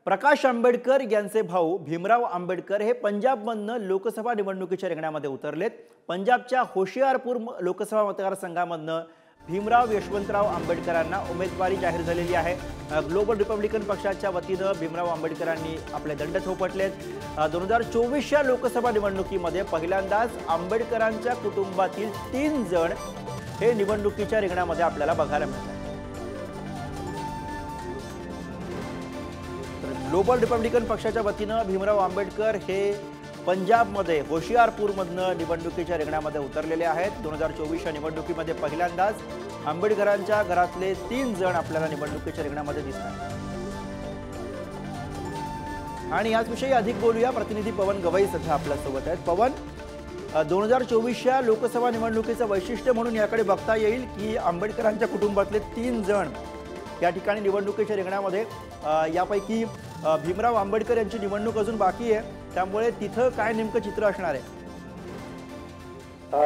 प्रकाश आंबेडकर यांचे भाऊ भीमराव आंबेडकर हे पंजाबमधनं लोकसभा निवडणुकीच्या रिंगणामध्ये उतरलेत। पंजाबच्या होशियारपूर लोकसभा मतदारसंघामधनं भीमराव यशवंतराव आंबेडकरांना उमेदवारी जाहीर झालेली आहे। ग्लोबल रिपब्लिकन पक्षाच्या वतीनं भीमराव आंबेडकरांनी आपले दंड थोपटलेत। 2024च्या लोकसभा निवडणुकीमध्ये पहिल्यांदाच आंबेडकरांच्या कुटुंबातील 3 जण हे निवडणुकीच्या रिंगणामध्ये आपल्याला बघायला मिळतात। ग्लोबल रिपब्लिकन पक्षाच्या वतीनं भीमराव आंबेडकर हे पंजाबमध्ये होशियारपूरमधनं निवडणुकीच्या रिंगणामध्ये उतरलेले आहेत। 2024च्या निवडणुकीमध्ये पहिल्यांदाच आंबेडकरांच्या घरातले 3 जण आपल्याला निवडणुकीच्या रिंगणामध्ये दिसतात। आणि याचविषयी अधिक बोलूया, प्रतिनिधी पवन गवई सध्या आपल्यासोबत आहेत। पवन, 2024च्या लोकसभा निवडणुकीचं वैशिष्ट्य म्हणून याकडे बघता येईल की आंबेडकरांच्या कुटुंबातले 3 जण या ठिकाणी निवडणुकीच्या रिंगणामध्ये, यापैकी भीमराव आंबेडकर यांची निवडणूक अजून बाकी आहे, त्यामुळे तिथं काय नेमकं चित्र असणार आहे?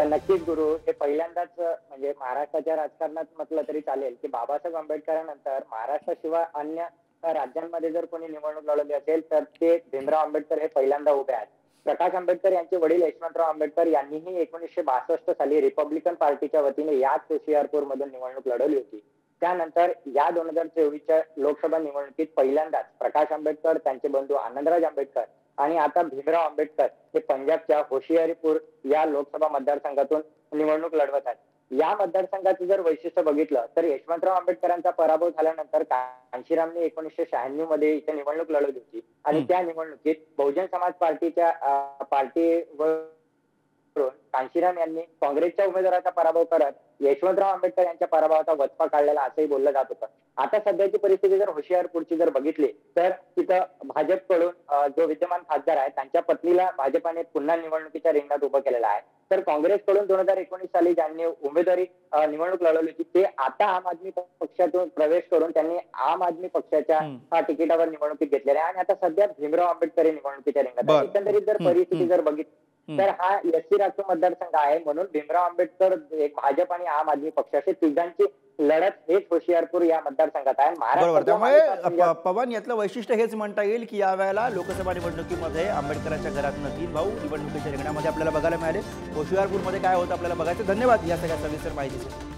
नक्कीच गुरु, हे पहिल्यांदाच म्हणजे महाराष्ट्राच्या राजकारणात म्हटलं तरी चालेल की बाबासाहेब आंबेडकरांनंतर महाराष्ट्राशिवाय अन्य राज्यांमध्ये जर कोणी निवडणूक लढवली असेल तर ते भीमराव आंबेडकर हे पहिल्यांदा उभे आहेत। प्रकाश आंबेडकर यांचे वडील यशवंतराव आंबेडकर यांनीही 1962 साली रिपब्लिकन पार्टीच्या वतीने याच होशियारपूर मधून निवडणूक लढवली होती। त्यानंतर या 2024च्या लोकसभा निवडणुकीत पहिल्यांदाच प्रकाश आंबेडकर, त्यांचे बंधू आनंदराज आंबेडकर आणि आता भीमराव आंबेडकर हे पंजाबच्या होशियारपूर या लोकसभा मतदारसंघातून निवडणूक लढवत आहेत। या मतदारसंघाचं जर वैशिष्ट्य बघितलं तर यशवंतराव आंबेडकरांचा पराभव झाल्यानंतर कांशीरामने 1996 मध्ये इथे निवडणूक लढवली होती आणि त्या निवडणुकीत बहुजन समाज पार्टीच्या कांशीराम यांनी काँग्रेसच्या उमेदवाराचा पराभव करत यशवंतराव आंबेडकर यांच्या पराभवाचा वचपा काढलेला असंही बोललं जात होतं। आता सध्याची परिस्थिती जर होशियारपूरची जर बघितली तर तिथं भाजपकडून जो विद्यमान खासदार आहे त्यांच्या पत्नीला भाजपाने पुन्हा निवडणुकीच्या रिंगणात उभं केलेलं आहे, तर काँग्रेसकडून 2019 साली ज्यांनी उमेदवारी निवडणूक लढवली होती ते आता आम आदमी पक्षातून प्रवेश करून त्यांनी आम आदमी पक्षाच्या तिकिटावर निवडणुकीत घेतलेल्या आहे आणि आता सध्या भीमराव आंबेडकर हे निवडणुकीच्या रिंगणात। एकंदरीत जर परिस्थिती जर बघितली तर हा एससी राजकीय मतदारसंघ आहे, म्हणून भीमराव आंबेडकर, भाजप आणि आम आदमी पक्षाचे तिघांची लढत हेच होशियारपूर या मतदारसंघात आहे। बरोबर, त्यामुळे पवन यातलं वैशिष्ट्य हेच म्हणता येईल की यावेळेला लोकसभा निवडणुकीमध्ये आंबेडकरांच्या घरातून 3 भाऊ निवडणुकीच्या रिंगणामध्ये आपल्याला बघायला मिळाले। होशियारपूरमध्ये काय होतं आपल्याला बघायचं। धन्यवाद या सगळ्या सविस्तर माहितीसाठी।